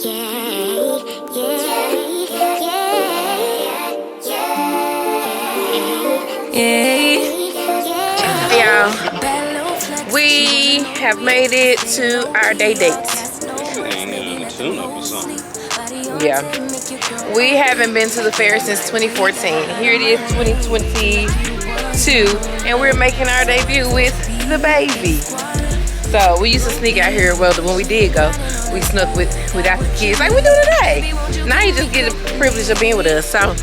Yeah, we have made it to our day dates. Yeah, we haven't been to the fair since 2014. Here it is, 2022, and we're making our debut with the baby. So we used to sneak out here. Well, when we did go, we snuck without the kids, like we do today. Now you just get the privilege of being with us. So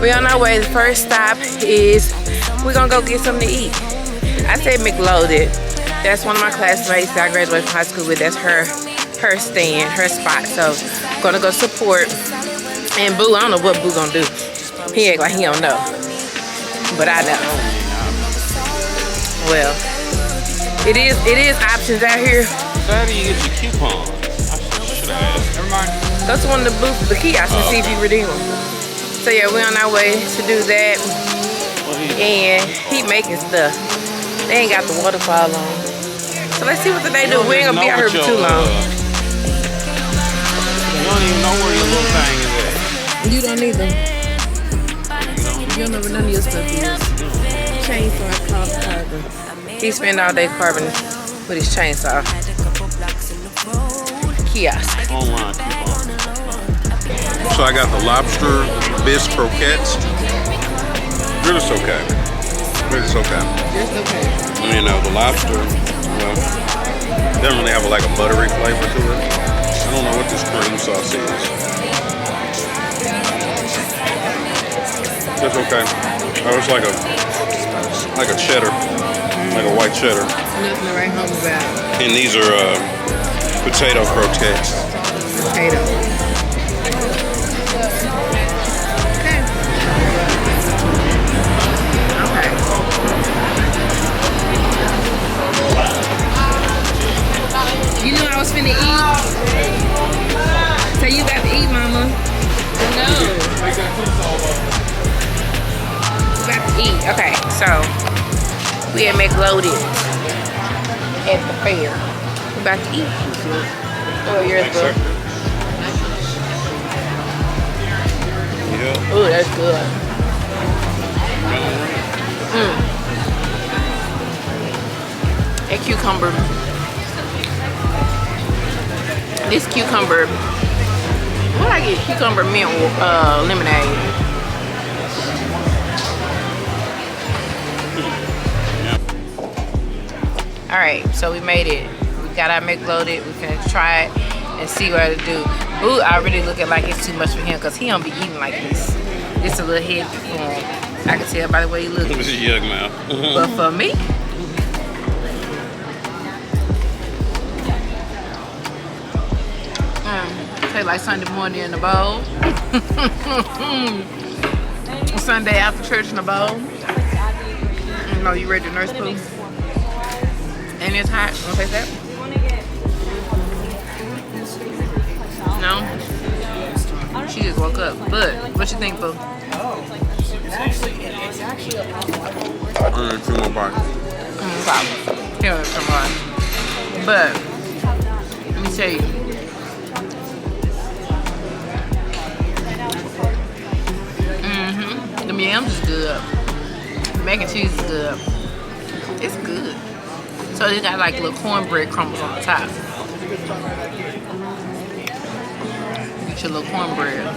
we're on our way. The first stop is we're gonna go get something to eat. I said McLoaded. That's one of my classmates that I graduated from high school with. That's her stand, her spot. So I'm gonna go support. And Boo, I don't know what Boo gonna do. He act like he don't know, but I know. Well, it is options out here. How do you get your coupon? I should have asked. Never mind. Go to one of the booths, the kiosks, and see if you redeem them. So yeah, we're on our way to do that. And he making stuff. They ain't got the waterfall on. So let's see what they do. We ain't gonna be out here for too long. You don't even know where your little thing is at. You don't either. You don't know where none of your stuff is. Chainsaw, carving. He spent all day carving with his chainsaw. Kiosk. Online coupon. So I got the lobster bisque croquettes. They're just okay. They're just okay. Just okay. You know, the lobster, well, doesn't really have like a buttery flavor to it. I don't know what this cream sauce is. That's okay. Oh, it's like a cheddar, like a white cheddar. Nothing to write home about. And these are potato croquettes. Potato. Okay. You know I was finna eat. So you got to eat, mama. No. Got to eat. Okay, so we had McLoaded at the fair. We're about to eat. Oh, yours, bro. Yeah. Oh, that's good. That cucumber. This cucumber. What I get? Cucumber mint lemonade. Alright, so we made it. We got our McLoaded. We're gonna try it and see what to do. Ooh, I really looking like it's too much for him because he don't be eating like this. It's a little heavy for him. I can tell by the way he looks. This is yuck mouth. But for me, taste like Sunday morning in the bowl. Sunday after church in the bowl. You know, you ready to nurse poo? And it's hot. You wanna taste that? No? She just woke up. But what you think, boo? I need 2 more bites. But let me tell you. The yams is good. The mac and cheese is good. It's good. So they got like little cornbread crumbles on the top. Get your little cornbread.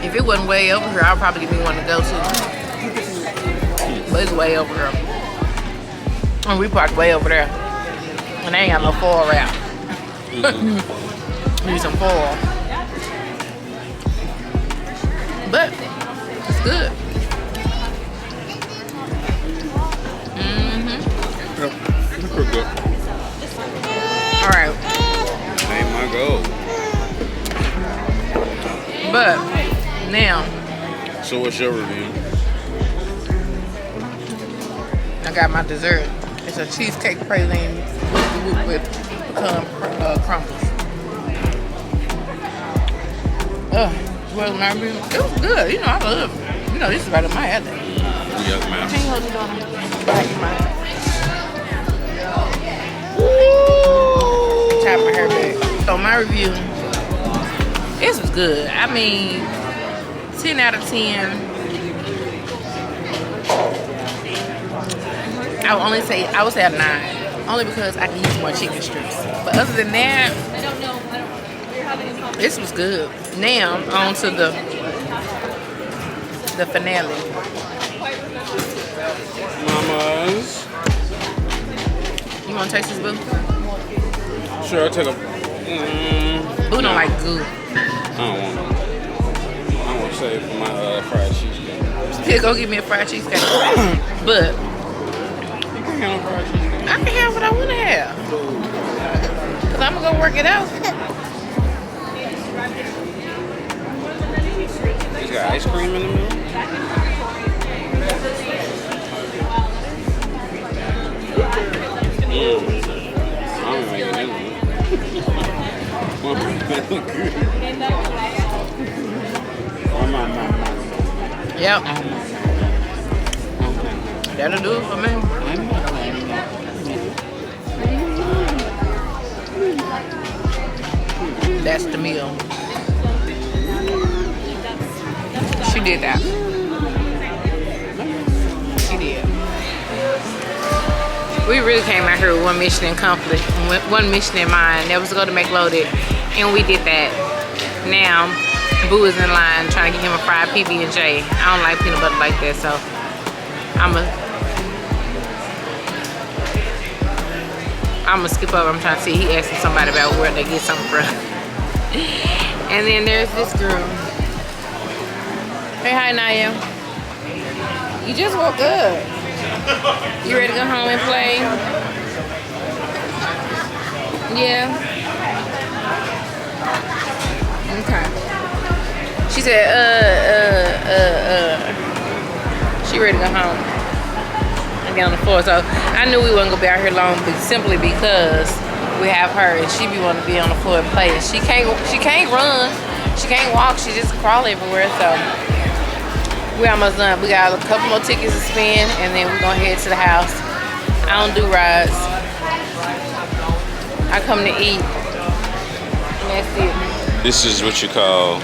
If it wasn't way over here, I'd probably give me one to go to. But it's way over here. And we parked way over there. And they ain't got no foil wrap. Need some foil. But it's good. Yep, it's pretty good. Alright. Ain't my goal. But now, so what's your review? I got my dessert. It's a cheesecake praline with pecan crumbles. Well, it was good. You know, I love it. You know, this is right up my alley. Yuck, man. Can you hold it on? Right in my alley. my review, this was good. I mean, 10 out of 10. I would say a 9. Only because I can use more chicken strips. But other than that, this was good. Now, on to the finale. Mamas. You want to taste this, Boo? Sure, I'll take a... Boo don't like goo. I don't want to save for my fried cheesecake. Still go get me a fried cheesecake. But You can have a fried cheesecake. I can have what I want to have. Because I'm going to go work it out. It's got ice cream in the middle. I'm making this one. Yep. That'll do it for me. That's the meal. She did that. She did. We really came out here with one mission in conflict, one mission in mind. That was to go to McLoaded, and we did that. Now, Boo is in line trying to get him a fried PB&J. I don't like peanut butter like that, so I'ma skip over. I'm trying to see. He asking somebody about where they get something from. And then there's this girl. Hey, hi, Naya. You just woke up. You ready to go home and play? Yeah. Okay. She said, she ready to go home and get on the floor. So I knew we wasn't gonna be out here long, but simply because we have her and she be wanting to be on the floor and play. And she can't run, she can't walk, she just crawl everywhere. So we're almost done. We got a couple more tickets to spin, and then we're gonna head to the house. I don't do rides. I come to eat, and that's it. This is what you call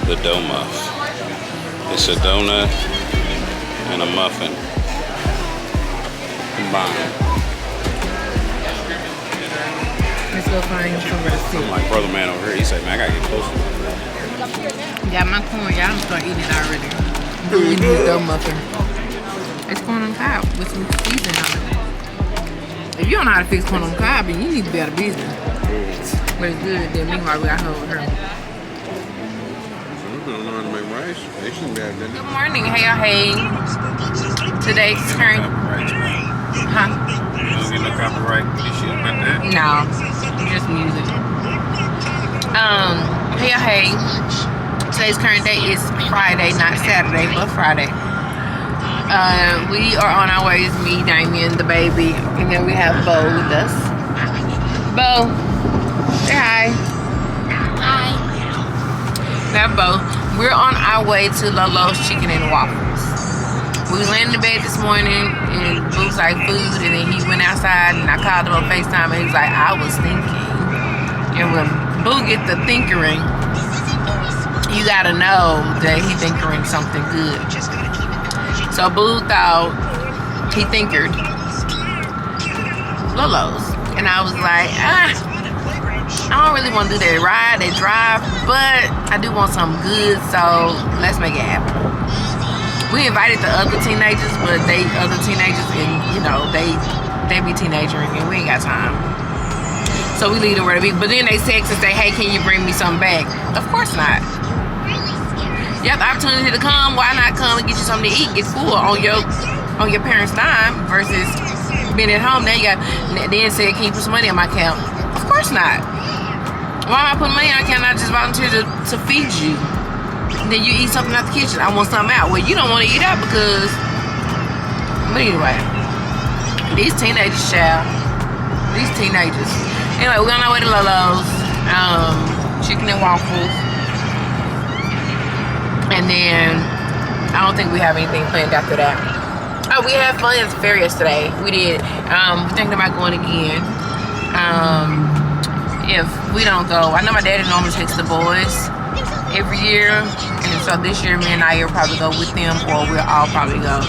the dough muff. It's a donut and a muffin combined. Let's go find somewhere to sit. My brother man over here, he said, man, I gotta get closer. Got my corn. Y'all done start eating it already. We need dough muffin. It's corn on cob with some seasoning on it. If you don't know how to fix corn on cob, then you need to be out of business. But it's good. Then meanwhile, we got her with her. I don't know how to make rice. They shouldn't be having that. Good morning. Hey, hey. Today's current. Huh? You don't get no copyright issues about that? No. Just music. Hey, hey. Today's current date is Friday, not Saturday, but Friday. We are on our way. It's me, Damien, the baby, and then we have Bo with us. Bo, say hi. Hi. That Bo. We're on our way to Lolo's Chicken and Waffles. We was laying in the bed this morning, and Boo was like food, and then he went outside, and I called him on FaceTime, and he was like, I was thinking. And when Boo get the thinkering, you gotta know that he thinkering something good. So Boo thought he thinkered Lolo's. And I was like, I don't really want to do that ride, that drive, but I do want something good, so let's make it happen. We invited the other teenagers, but other teenagers, and you know, they be teenagering and we ain't got time. So we leave it where they be. But then they text and say, hey, can you bring me something back? Of course not. You have the opportunity to come, why not come and get you something to eat, get full on your parents' dime versus being at home. Now you got, then said, can you put some money in my account? Of course not. Why am I putting money in my account? I just volunteer to feed you. And then you eat something out the kitchen. I want something out. Well, you don't want to eat out because, but anyway, these teenagers, child. These teenagers. Anyway, we're on our way to Lolo's, Chicken and Waffles. And then I don't think we have anything planned after that. Oh, we had fun at Fair yesterday. We did. We're thinking about going again. if we don't go. I know my daddy normally takes the boys every year, and so this year me and I will probably go with them, or we'll all probably go,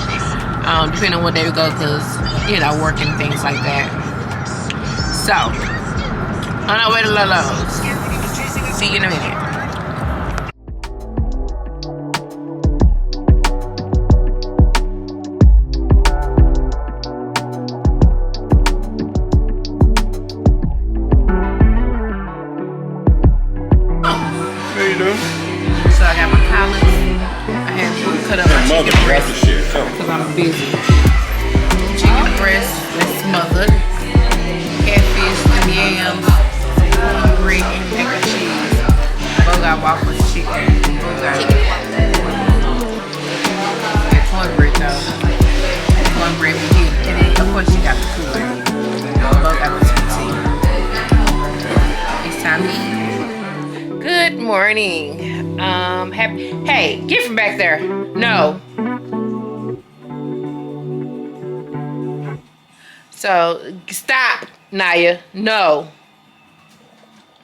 depending on what day we go, because you know, work and things like that. So on our way to Lolo's. See you in a minute. So I got my collards. I had to cut up my chicken breast because I'm busy. Chicken breast that's smothered. Catfish, some yams, cornbread, and mac and cheese. Bo got waffles, chicken. Bo got cornbread though. Cornbread with heat. And then of course she got the food. Bo got the tea. It's time to eat. Good morning. Hey, get from back there. No. So stop, Naya. No.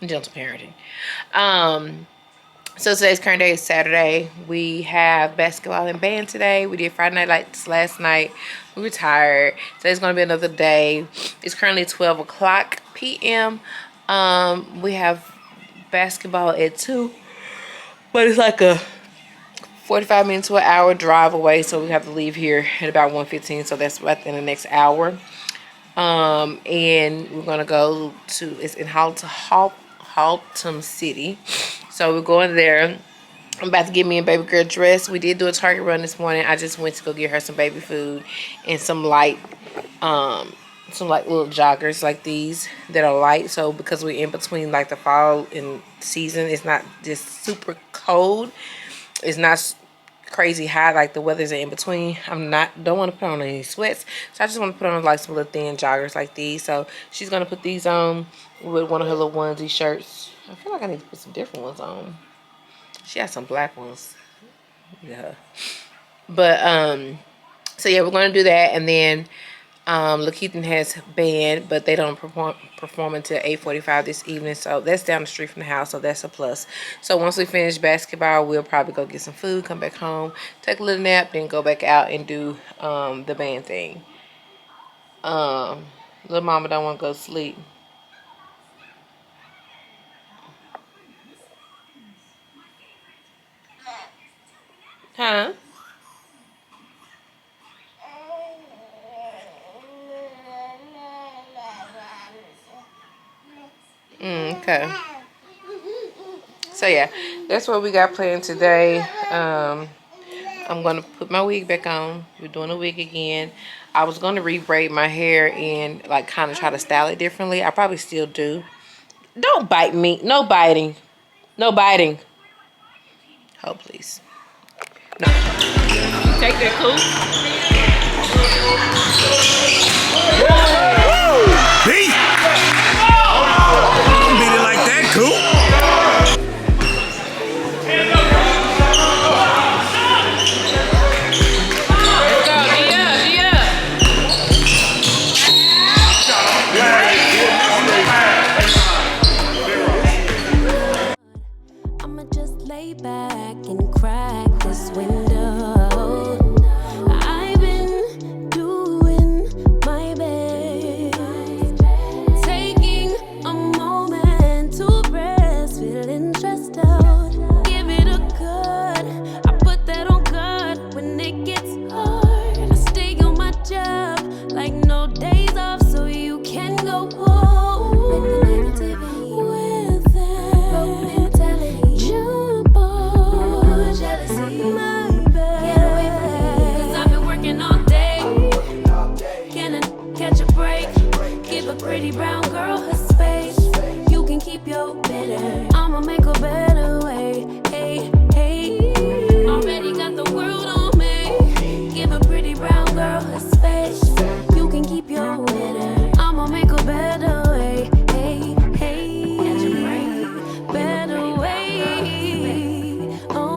Gentle parenting. So today's current day is Saturday. We have basketball and band today. We did Friday night lights last night. We were tired. Today's gonna be another day. It's currently 12 o'clock p.m. We have basketball at 2, but it's like a 45 minutes to an hour drive away, so we have to leave here at about 1:15, so that's within the next hour. And we're gonna go to, it's in Haltom City, so we're going there. I'm about to get me and baby girl dressed. We did do a Target run this morning. I just went to go get her some baby food and some light little joggers like these that are light, so because we're in between like the fall and season, it's not just super cold, it's not crazy hot, like the weather's in between. Don't want to put on any sweats, so I just want to put on like some little thin joggers like these. So she's gonna put these on with one of her little onesie shirts. I feel like I need to put some different ones on. She has some black ones, yeah, but so yeah, we're gonna do that. And then Lakeithan has band, but they don't perform until 8:45 this evening, so that's down the street from the house, so that's a plus. So once we finish basketball, we'll probably go get some food, come back home, take a little nap, then go back out and do the band thing. Little mama don't want to go to sleep. Huh? Okay. So yeah, that's what we got planned today. I'm gonna put my wig back on. We're doing a wig again. I was gonna re-braid my hair and like kind of try to style it differently. I probably still do. Don't bite me. No biting. No biting. Oh please. No. Take that, cool.